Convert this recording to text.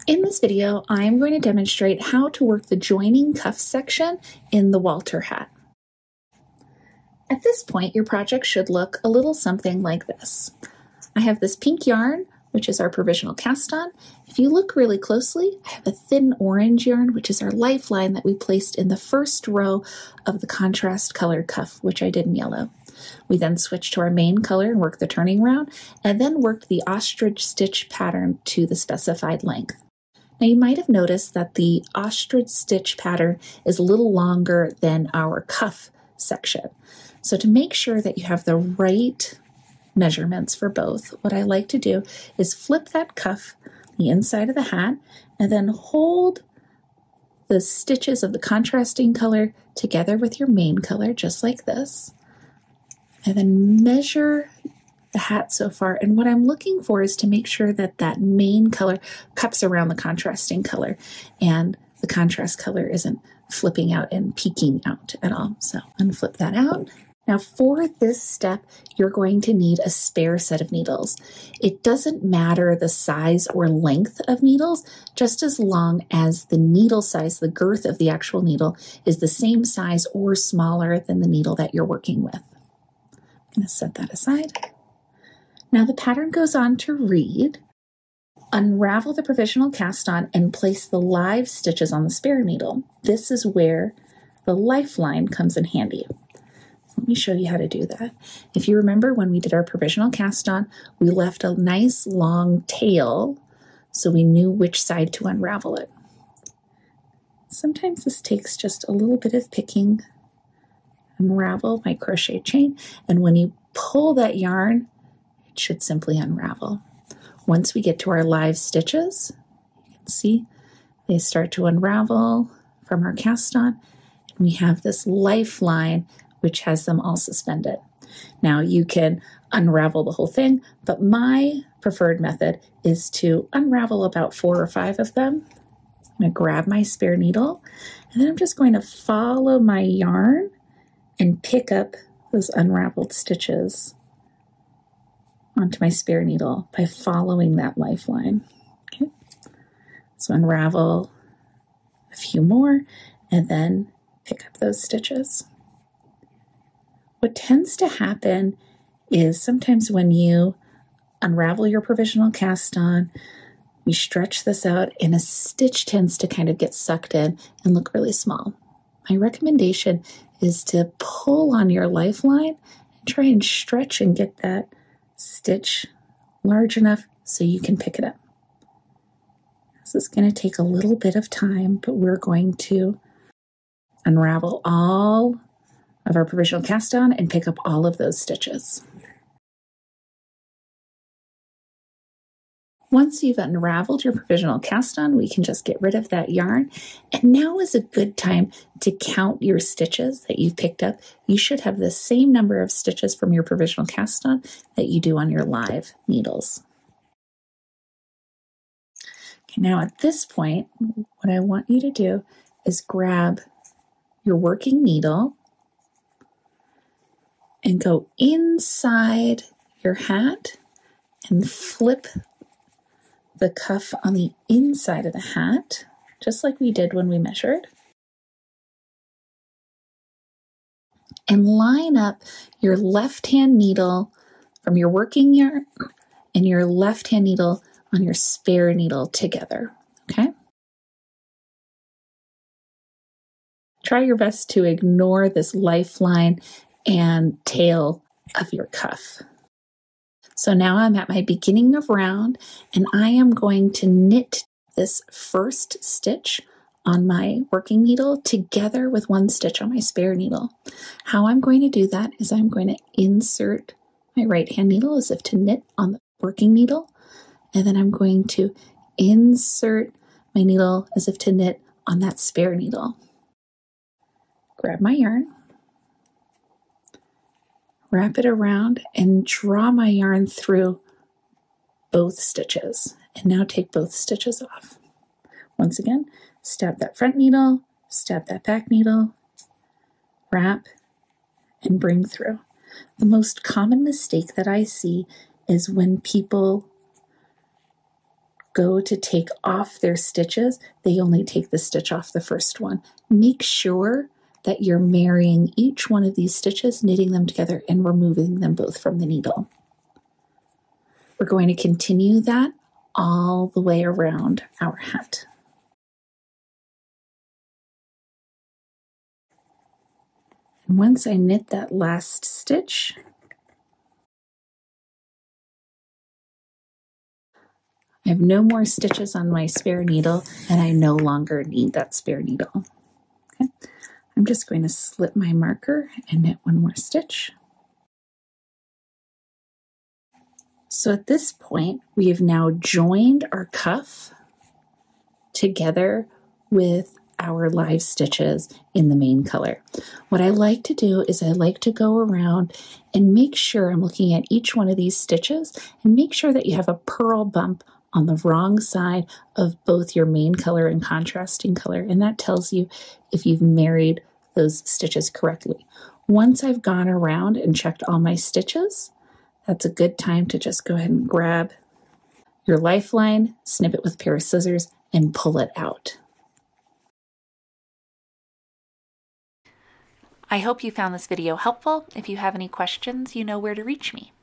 In this video, I'm going to demonstrate how to work the joining cuff section in the Walter hat. At this point, your project should look a little something like this. I have this pink yarn, which is our provisional cast on. If you look really closely, I have a thin orange yarn, which is our lifeline that we placed in the first row of the contrast colored cuff, which I did in yellow. We then switched to our main color and worked the turning round, and then worked the ostrich stitch pattern to the specified length. Now you might have noticed that the ostrich stitch pattern is a little longer than our cuff section. So to make sure that you have the right measurements for both, what I like to do is flip that cuff, the inside of the hat, and then hold the stitches of the contrasting color together with your main color, just like this, and then measure the hat so far. And what I'm looking for is to make sure that that main color cups around the contrasting color and the contrast color isn't flipping out and peeking out at all. So unflip that out. Now for this step, you're going to need a spare set of needles. It doesn't matter the size or length of needles, just as long as the needle size, the girth of the actual needle, is the same size or smaller than the needle that you're working with. I'm going to set that aside. Now the pattern goes on to read, unravel the provisional cast on and place the live stitches on the spare needle. This is where the lifeline comes in handy. Let me show you how to do that. If you remember when we did our provisional cast on, we left a nice long tail so we knew which side to unravel it. Sometimes this takes just a little bit of picking. Unravel my crochet chain, and when you pull that yarn, it should simply unravel. Once we get to our live stitches, you can see they start to unravel from our cast on, and we have this lifeline which has them all suspended. Now you can unravel the whole thing, but my preferred method is to unravel about 4 or 5 of them. I'm going to grab my spare needle, and then I'm just going to follow my yarn and pick up those unraveled stitches onto my spare needle by following that lifeline. Okay, so unravel a few more and then pick up those stitches. What tends to happen is sometimes when you unravel your provisional cast on, you stretch this out and a stitch tends to kind of get sucked in and look really small. My recommendation is to pull on your lifeline and try and stretch and get that stitch large enough so you can pick it up. This is going to take a little bit of time, but we're going to unravel all of our provisional cast on and pick up all of those stitches. Once you've unraveled your provisional cast on, we can just get rid of that yarn. And now is a good time to count your stitches that you've picked up. You should have the same number of stitches from your provisional cast on that you do on your live needles. Okay, now at this point, what I want you to do is grab your working needle and go inside your hat and flip the cuff on the inside of the hat, just like we did when we measured. And line up your left-hand needle from your working yarn and your left-hand needle on your spare needle together, okay? Try your best to ignore this lifeline and tail of your cuff. So now I'm at my beginning of round and I am going to knit this first stitch on my working needle together with one stitch on my spare needle. How I'm going to do that is I'm going to insert my right hand needle as if to knit on the working needle, and then I'm going to insert my needle as if to knit on that spare needle. Grab my yarn, wrap it around and draw my yarn through both stitches. And now take both stitches off. Once again, stab that front needle, stab that back needle, wrap, and bring through. The most common mistake that I see is when people go to take off their stitches, they only take the stitch off the first one. Make sure that you're marrying each one of these stitches, knitting them together and removing them both from the needle. We're going to continue that all the way around our hat. And once I knit that last stitch, I have no more stitches on my spare needle, and I no longer need that spare needle. Okay. I'm just going to slip my marker and knit one more stitch. So at this point, we have now joined our cuff together with our live stitches in the main color. What I like to do is I like to go around and make sure I'm looking at each one of these stitches and make sure that you have a purl bump on the wrong side of both your main color and contrasting color, and that tells you if you've married those stitches correctly. Once I've gone around and checked all my stitches, that's a good time to just go ahead and grab your lifeline, snip it with a pair of scissors, and pull it out. I hope you found this video helpful. If you have any questions, you know where to reach me.